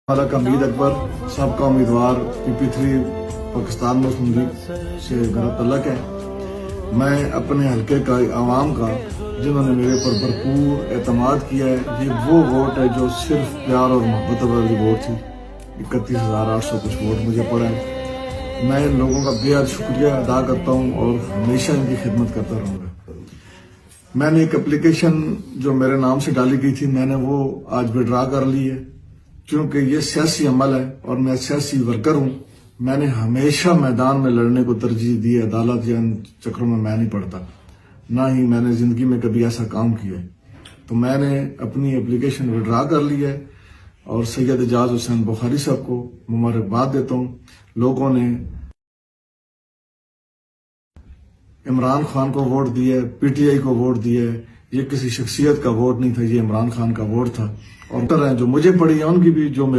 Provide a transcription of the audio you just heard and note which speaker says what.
Speaker 1: ملک امید اکبر سابقہ امیدوار PP3 پاکستان مسلم لیگ سے میرا تعلق ہے۔ میں اپنے حلقے کا عوام کا جنہوں نے میرے پر بھرپور اعتماد کیا ہے، یہ وہ ووٹ ہے جو صرف پیار اور محبت والی ووٹ تھی۔ 31,800 کچھ ووٹ مجھے پڑا ہے۔ میں ان لوگوں کا بے حد شکریہ ادا کرتا ہوں اور ہمیشہ ان کی خدمت کرتا رہوں گا۔ میں نے ایک اپلیکیشن جو میرے نام سے ڈالی گئی تھی، میں نے وہ آج وڈرا کر لی ہے، کیونکہ یہ سیاسی عمل ہے اور میں سیاسی ورکر ہوں۔ میں نے ہمیشہ میدان میں لڑنے کو ترجیح دی ہے، عدالت یا ان چکروں میں نہیں پڑتا، نہ ہی میں نے زندگی میں کبھی ایسا کام کیا ہے۔ تو میں نے اپنی اپلیکیشن وڈرا کر لی ہے اور سید اعجاز حسین بخاری صاحب کو مبارکباد دیتا ہوں۔ لوگوں نے عمران خان کو ووٹ دیا ہے، PTI کو ووٹ دیا ہے، یہ کسی شخصیت کا ووٹ نہیں تھا، یہ عمران خان کا ووٹ تھا۔ اور جو مجھے پڑی ہے ان کی بھی، جو میرے